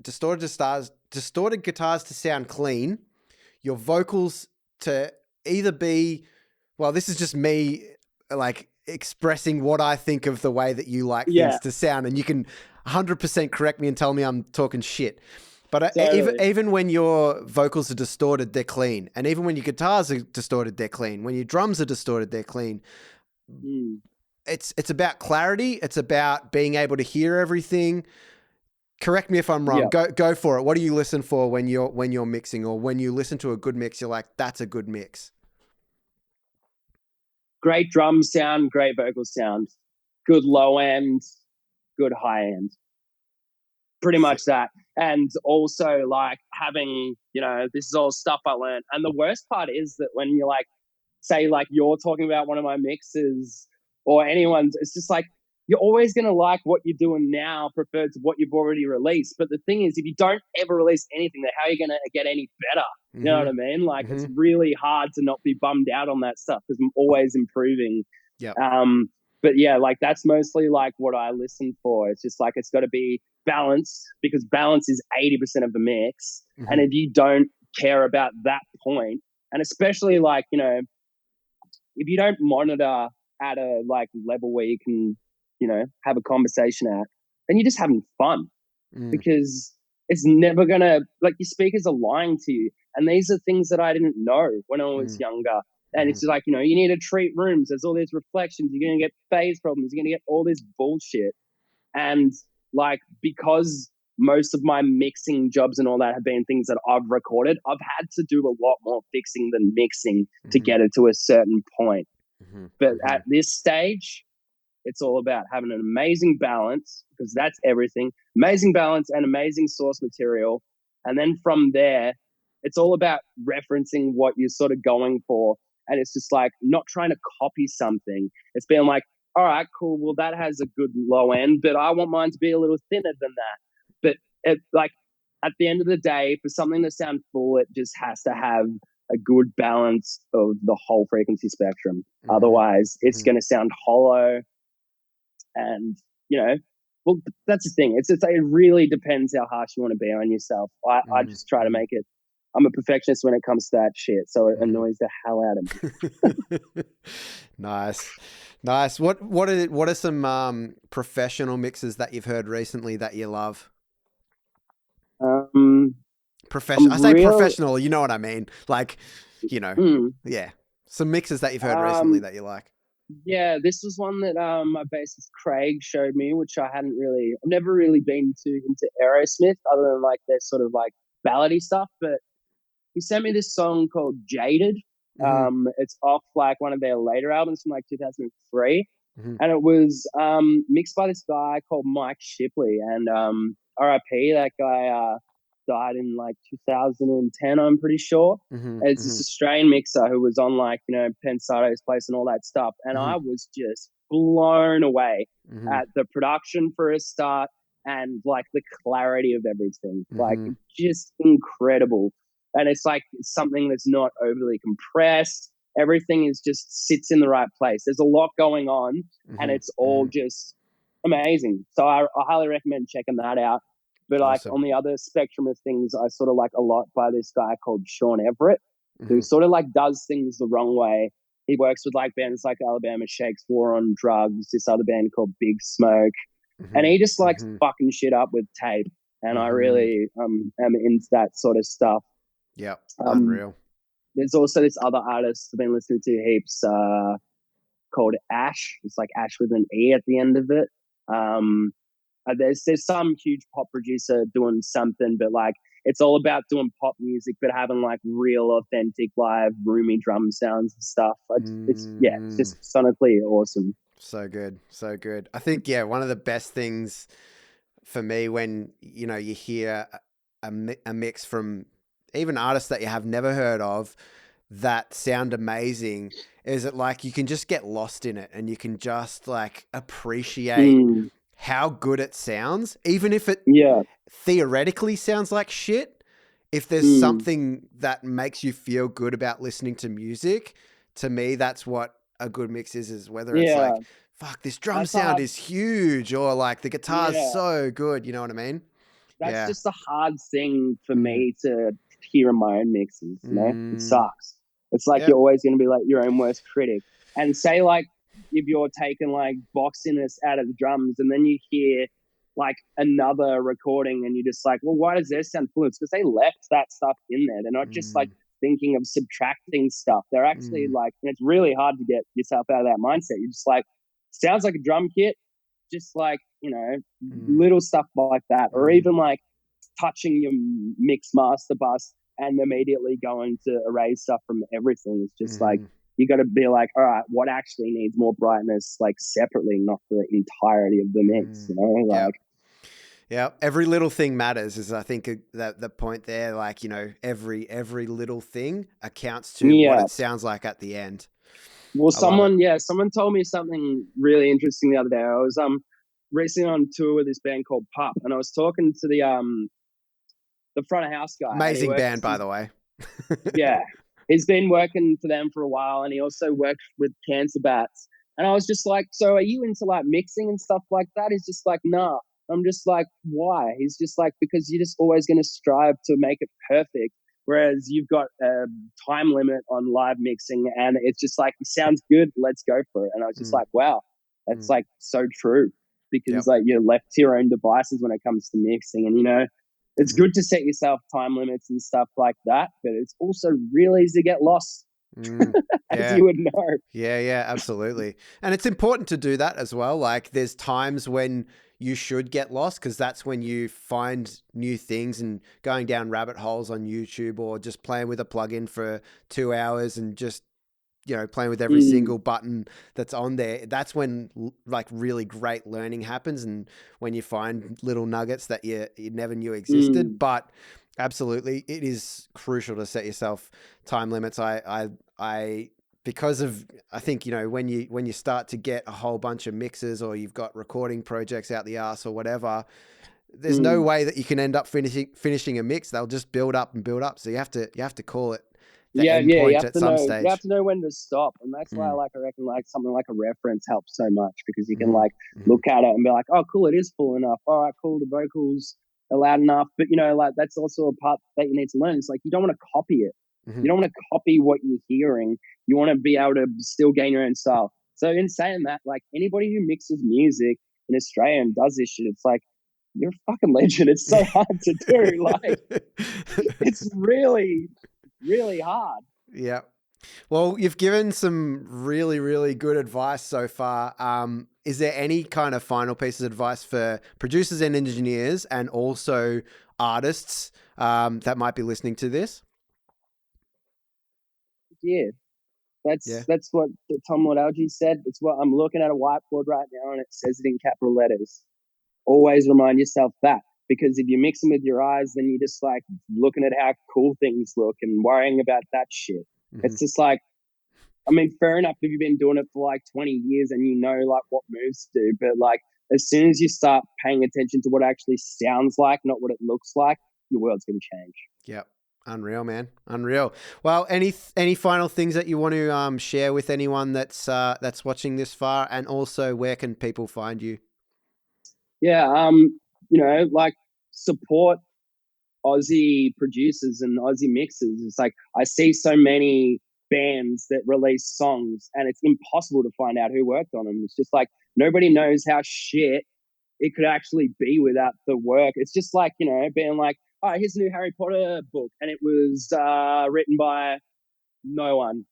distorted guitars to sound clean, your vocals to either be, well, this is just me like expressing what I think of the way that you like yeah, things to sound, and you can 100% correct me and tell me I'm talking shit. But totally. even when your vocals are distorted, they're clean. And even when your guitars are distorted, they're clean. When your drums are distorted, they're clean. Mm. It's about clarity. It's about being able to hear everything. Correct me if I'm wrong. Yeah. Go for it. What do you listen for when you're mixing, or when you listen to a good mix, you're like, that's a good mix? Great drum sound, great vocal sound, good low end, good high end. Pretty much that. And also like having, this is all stuff I learned. And the worst part is that when you're like, say like you're talking about one of my mixes or anyone's, it's just like, you're always going to like what you're doing now preferred to what you've already released. But the thing is, if you don't ever release anything, then how are you going to get any better? You know what I mean? Like, it's really hard to not be bummed out on that stuff because I'm always improving. Yeah. But yeah, like that's mostly like what I listen for. It's just like, it's got to be balanced, because balance is 80% of the mix. And if you don't care about that point, and especially like, if you don't monitor at a like level where you can, have a conversation at, then you're just having fun, because it's never gonna, like, your speakers are lying to you. And these are things that I didn't know when I was younger. And it's like, you need to treat rooms. There's all these reflections. You're going to get phase problems. You're going to get all this bullshit. And like, because most of my mixing jobs and all that have been things that I've recorded, I've had to do a lot more fixing than mixing to get it to a certain point. But at this stage, it's all about having an amazing balance, because that's everything. Amazing balance and amazing source material. And then from there, it's all about referencing what you're sort of going for. And it's just like not trying to copy something. It's being like, all right, cool. Well, that has a good low end, but I want mine to be a little thinner than that. But like at the end of the day, for something to sound full, it just has to have a good balance of the whole frequency spectrum. Otherwise, it's going to sound hollow. And, well, that's the thing. It really depends how harsh you want to be on yourself. I just try to make it. I'm a perfectionist when it comes to that shit, so it annoys the hell out of me. Nice. What are some professional mixes that you've heard recently that you love? I say professional. You know what I mean? Like, yeah. Some mixes that you've heard recently that you like. Yeah, this was one that my bassist Craig showed me, which I've never really been into Aerosmith other than like their sort of like ballady stuff. But he sent me this song called Jaded. It's off like one of their later albums from like 2003. And it was mixed by this guy called Mike Shipley. And RIP, that guy died in like 2010, I'm pretty sure. It's this Australian mixer who was on like, Penn Sato's Place and all that stuff. And I was just blown away at the production for a start, and like the clarity of everything. Like, just incredible. And it's like something that's not overly compressed. Everything is just sits in the right place. There's a lot going on, and it's all just amazing. So I highly recommend checking that out. But like on the other spectrum of things, I sort of like a lot by this guy called Sean Everett, who sort of like does things the wrong way. He works with like bands like Alabama Shakes, War on Drugs, this other band called Big Smoke, and he just likes fucking shit up with tape. And I really am into that sort of stuff. Yeah, unreal. There's also this other artist I've been listening to heaps called Ash. It's like Ash with an E at the end of it. There's some huge pop producer doing something, but like it's all about doing pop music, but having like real, authentic, live, roomy drum sounds and stuff. It's just sonically awesome. So good, so good. I think one of the best things for me when you hear a mix from even artists that you have never heard of that sound amazing, is it like you can just get lost in it and you can just like appreciate how good it sounds, even if it Yeah. theoretically sounds like shit. If there's Mm. something that makes you feel good about listening to music, to me, that's what a good mix is whether it's Yeah. like, fuck, this drum That's a sound hard. is huge, or like the guitar's Yeah. so good. You know what I mean? That's Yeah. just a hard thing for Mm. me to hear in my own mixes. You know, it Mm. sucks. It's like you're Yep. always going to be like your own worst critic. And say like if you're taking like boxiness out of the drums, and then you hear like another recording, and you're just like, well, why does this sound fluid? It's because they left that stuff in there. They're not just like Mm. thinking of subtracting stuff. They're actually Mm. like, and it's really hard to get yourself out of that mindset. You're just like, sounds like a drum kit, just like, you know, Mm. little stuff like that, or Mm. even like touching your mix master bus and immediately going to erase stuff from everything. It's just like, you got to be like, all right, what actually needs more brightness, like separately, not the entirety of the mix, you know, Yeah. like. Yeah, every little thing matters is I think that the point there, like, you know, every little thing accounts to what Yeah. it sounds like at the end. Well, I love it. someone told me something really interesting the other day. I was recently on tour with this band called Pup, and I was talking to the front of house guy, and he Amazing band, works. by the way. Yeah, he's been working for them for a while, and he also worked with Cancer Bats. And I was just like, so are you into like mixing and stuff like that? He's just like, nah. I'm just like, why? He's just like, because you're just always going to strive to make it perfect. Whereas you've got a time limit on live mixing, and it's just like, it sounds good, let's go for it. And I was just like, wow, that's like so true, because Yep. like you're left to your own devices when it comes to mixing. And, you know, it's good to set yourself time limits and stuff like that, but it's also really easy to get lost, as Yeah. you would know. Yeah, absolutely. And it's important to do that as well. Like there's times when you should get lost because that's when you find new things, and going down rabbit holes on YouTube or just playing with a plugin for 2 hours and just, you know, playing with every single button that's on there. That's when like really great learning happens, and when you find little nuggets that you never knew existed. But absolutely, it is crucial to set yourself time limits. I because of, I think, you know, when you start to get a whole bunch of mixes or you've got recording projects out the arse or whatever, there's no way that you can end up finishing a mix. They'll just build up and build up. So you have to call it the Yeah, end yeah, point at some you have stage. to know when to stop. And that's why I reckon like something like a reference helps so much, because you can like look at it and be like, oh cool, it is full enough. All right, cool, the vocals are loud enough. But you know, like that's also a part that you need to learn. It's like you don't want to copy it. You don't want to copy what you're hearing. You want to be able to still gain your own style. So in saying that, like anybody who mixes music in Australia and does this shit, it's like, you're a fucking legend. It's so hard to do. Like it's really, really hard. Yeah. Well, you've given some really, really good advice so far. Is there any kind of final piece of advice for producers and engineers and also artists that might be listening to this? Yeah, Yeah. that's what Tom Lord-Alge said. It's what I'm looking at a whiteboard right now, and it says it in capital letters. Always remind yourself that, because if you mix them with your eyes, then you're just like looking at how cool things look and worrying about that shit. It's just like, I mean, fair enough if you've been doing it for like 20 years and you know like what moves to do, but like as soon as you start paying attention to what it actually sounds like, not what it looks like, your world's going to change. Yep. Unreal, man. Unreal. Well, any final things that you want to share with anyone that's watching this far, and also where can people find you? Yeah, you know, like support Aussie producers and Aussie mixers. It's like I see so many bands that release songs and it's impossible to find out who worked on them. It's just like nobody knows how shit it could actually be without the work. It's just like, you know, being like, all right, here's a new Harry Potter book, and it was written by no one.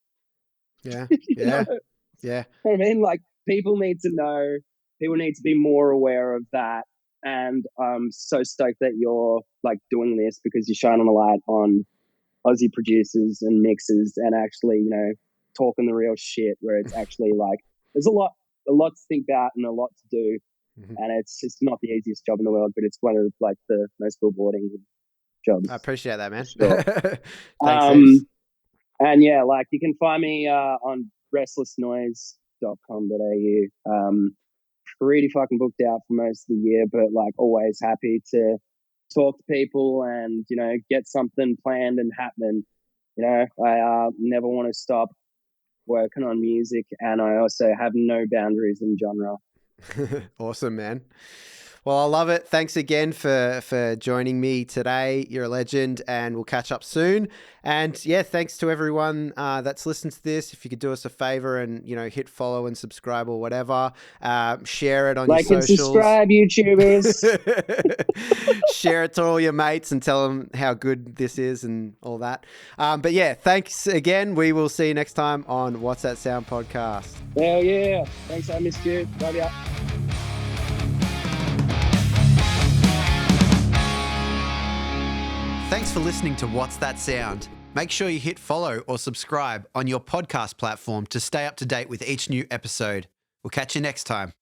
Yeah. You know Yeah. Yeah. what I mean? Like people need to know, people need to be more aware of that. And I'm so stoked that you're like doing this, because you're shining a light on Aussie producers and mixers and actually, you know, talking the real shit, where it's actually like there's a lot to think about and a lot to do. And it's not the easiest job in the world, but it's one of like the most rewarding. jobs. I appreciate that, man. Sure. Thanks, heaps. And yeah, like you can find me on restlessnoise.com.au. Pretty fucking booked out for most of the year, but like always happy to talk to people and, you know, get something planned and happening. You know, I never want to stop working on music, and I also have no boundaries in genre. Awesome, man. Well, I love it. Thanks again for joining me today. You're a legend, and we'll catch up soon. And yeah, thanks to everyone that's listened to this. If you could do us a favor and, you know, hit follow and subscribe or whatever, share it on your socials. And subscribe, YouTubers. Share it to all your mates and tell them how good this is and all that. But yeah, thanks again. We will see you next time on What's That Sound podcast. Hell yeah. Thanks, I missed you. Love ya. Thanks for listening to What's That Sound? Make sure you hit follow or subscribe on your podcast platform to stay up to date with each new episode. We'll catch you next time.